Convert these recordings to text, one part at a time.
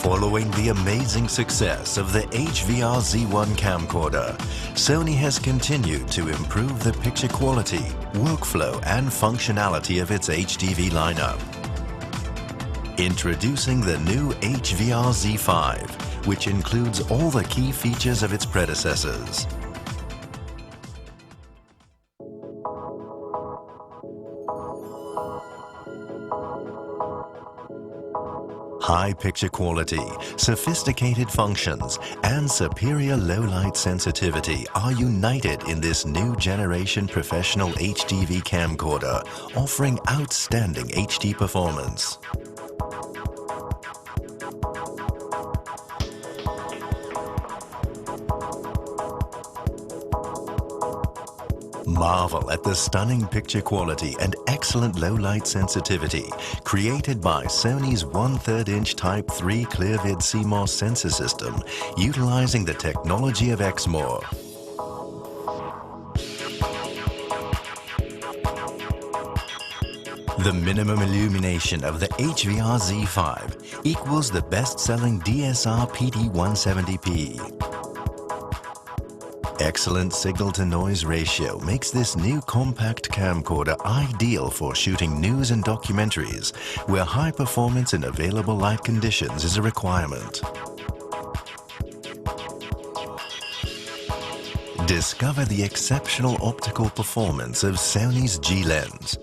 Following the amazing success of the HVRZ5 camcorder, Sony has continued to improve the picture quality, workflow and functionality of its HDV lineup. Introducing the new HVRZ5, which includes all the key features of its predecessors. High picture quality, sophisticated functions, and superior low-light sensitivity are united in this new generation professional HDV camcorder, offering outstanding HD performance. Marvel at the stunning picture quality and excellent low-light sensitivity created by Sony's 1/3" Type 3 ClearVid CMOS sensor system utilizing the technology of XMOR. The minimum illumination of the HVRZ5 equals the best-selling DSR PD170p. Excellent signal-to-noise ratio makes this new compact camcorder ideal for shooting news and documentaries, where high performance in available light conditions is a requirement. Discover the exceptional optical performance of Sony's G lens.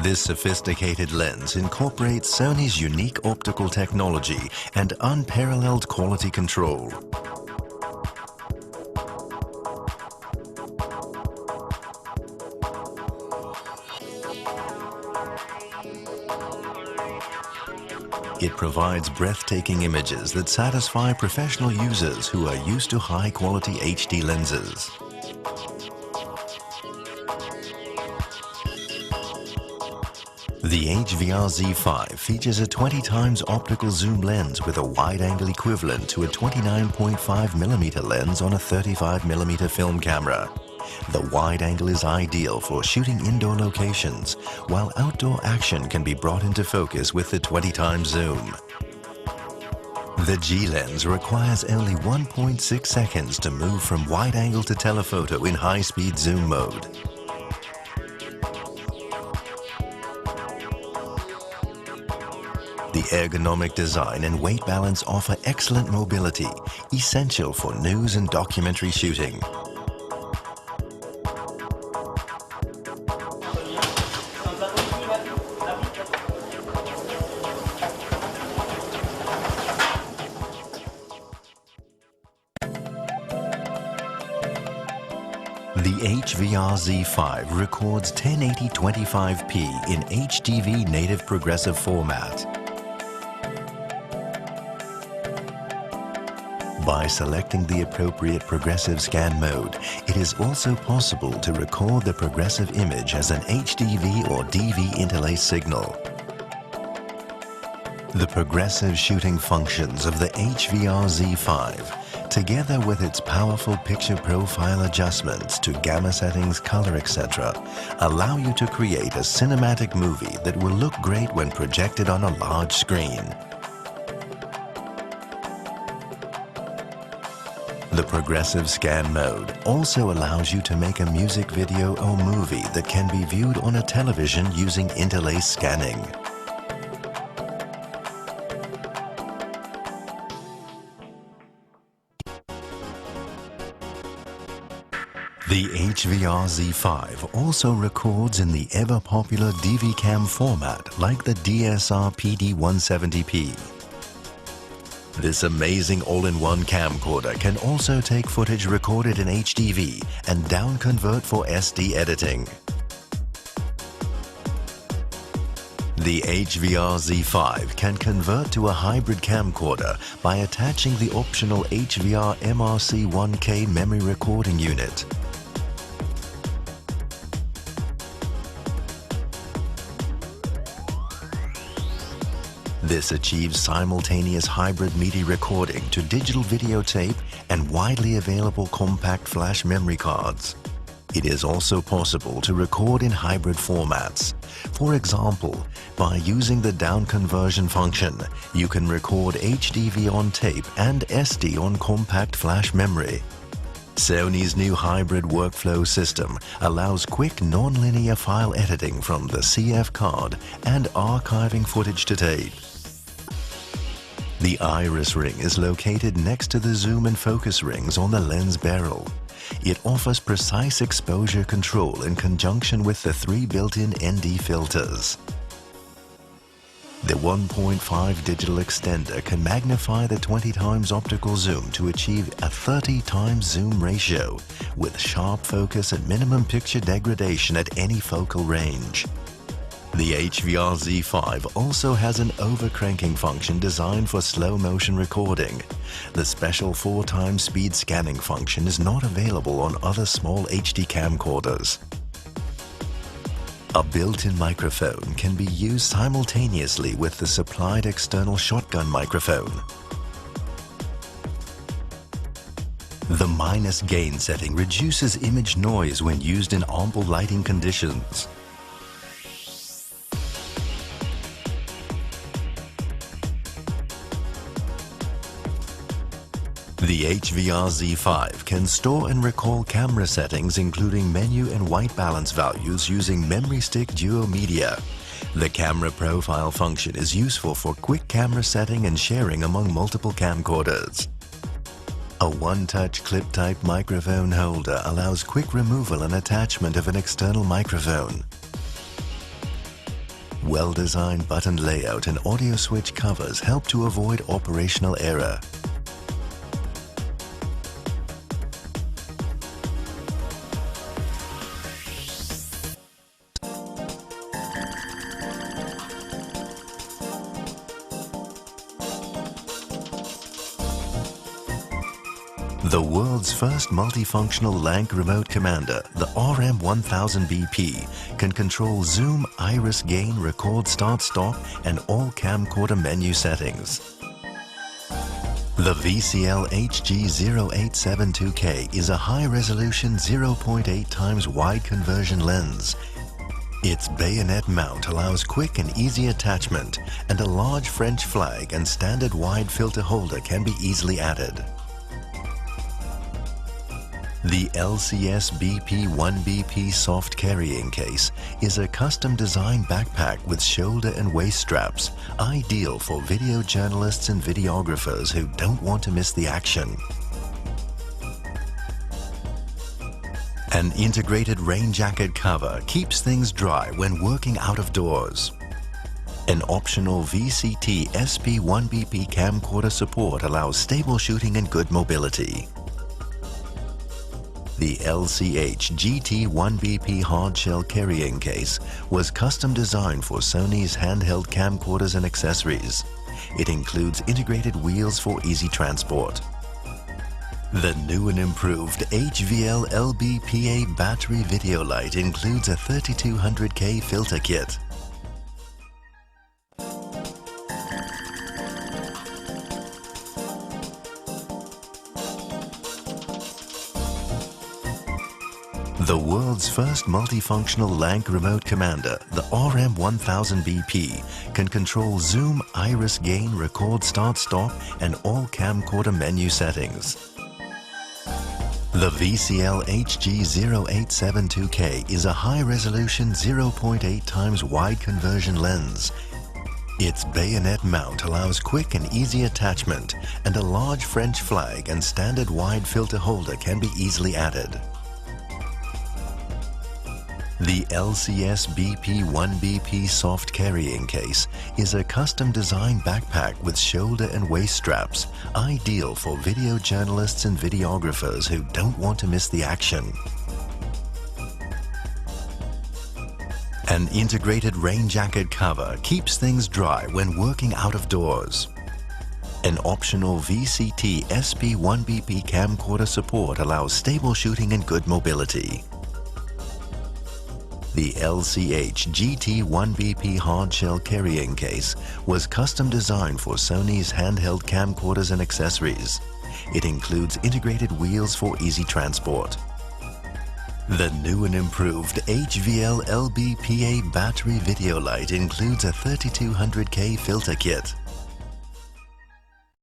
This sophisticated lens incorporates Sony's unique optical technology and unparalleled quality control. It provides breathtaking images that satisfy professional users who are used to high-quality HD lenses. The HVRZ5 features a 20x optical zoom lens with a wide-angle equivalent to a 29.5mm lens on a 35mm film camera. The wide angle is ideal for shooting indoor locations, while outdoor action can be brought into focus with the 20x zoom. The G lens requires only 1.6 seconds to move from wide angle to telephoto in high-speed zoom mode. The ergonomic design and weight balance offer excellent mobility, essential for news and documentary shooting. The HVRZ5 records 1080-25p in HDV native progressive format. By selecting the appropriate progressive scan mode, it is also possible to record the progressive image as an HDV or DV interlace signal. The progressive shooting functions of the HVRZ5, together with its powerful picture profile adjustments to gamma settings, color, etc., allow you to create a cinematic movie that will look great when projected on a large screen. The progressive scan mode also allows you to make a music video or movie that can be viewed on a television using interlace scanning. The HVRZ5 also records in the ever-popular DVCam format like the DSR PD170p. This amazing all-in-one camcorder can also take footage recorded in HDV and down-convert for SD editing. The HVRZ5 can convert to a hybrid camcorder by attaching the optional HVR MRC1K memory recording unit. This achieves simultaneous hybrid MIDI recording to digital videotape and widely available compact flash memory cards. It is also possible to record in hybrid formats. For example, by using the down conversion function, you can record HDV on tape and SD on compact flash memory. Sony's new hybrid workflow system allows quick non-linear file editing from the CF card and archiving footage to tape. The iris ring is located next to the zoom and focus rings on the lens barrel. It offers precise exposure control in conjunction with the 3 built-in ND filters. The 1.5 digital extender can magnify the 20 times optical zoom to achieve a 30 times zoom ratio with sharp focus and minimum picture degradation at any focal range. The HVRZ5 also has an overcranking function designed for slow motion recording. The special 4 times speed scanning function is not available on other small HD camcorders. A built-in microphone can be used simultaneously with the supplied external shotgun microphone. The minus gain setting reduces image noise when used in ample lighting conditions. The HVRZ5 can store and recall camera settings including menu and white balance values using memory stick duo media. The camera profile function is useful for quick camera setting and sharing among multiple camcorders. A one-touch clip-type microphone holder allows quick removal and attachment of an external microphone. Well-designed button layout and audio switch covers help to avoid operational error. The world's first multifunctional LANC remote commander, the RM1000BP, can control zoom, iris gain, record start stop, and all camcorder menu settings. The VCL HG0872K is a high-resolution 0.8 times wide conversion lens. Its bayonet mount allows quick and easy attachment, and a large French flag and standard wide filter holder can be easily added. The LCS BP1BP soft carrying case is a custom-designed backpack with shoulder and waist straps, ideal for video journalists and videographers who don't want to miss the action. An integrated rain jacket cover keeps things dry when working out of doors. An optional VCT SP1BP camcorder support allows stable shooting and good mobility. The LCH GT1BP hardshell carrying case was custom designed for Sony's handheld camcorders and accessories. It includes integrated wheels for easy transport. The new and improved HVL LBPA battery video light includes a 3200K filter kit. The world's first multifunctional LANC remote commander, the RM1000BP, can control zoom, iris gain, record start stop, and all camcorder menu settings. The VCL HG0872K is a high-resolution 0.8 times wide conversion lens. Its bayonet mount allows quick and easy attachment, and a large French flag and standard wide filter holder can be easily added. The LCS BP1BP soft carrying case is a custom-designed backpack with shoulder and waist straps, ideal for video journalists and videographers who don't want to miss the action. An integrated rain jacket cover keeps things dry when working out of doors. An optional VCT SP1BP camcorder support allows stable shooting and good mobility. The LCH GT1BP hardshell carrying case was custom designed for Sony's handheld camcorders and accessories. It includes integrated wheels for easy transport. The new and improved HVL LBPA battery video light includes a 3200K filter kit,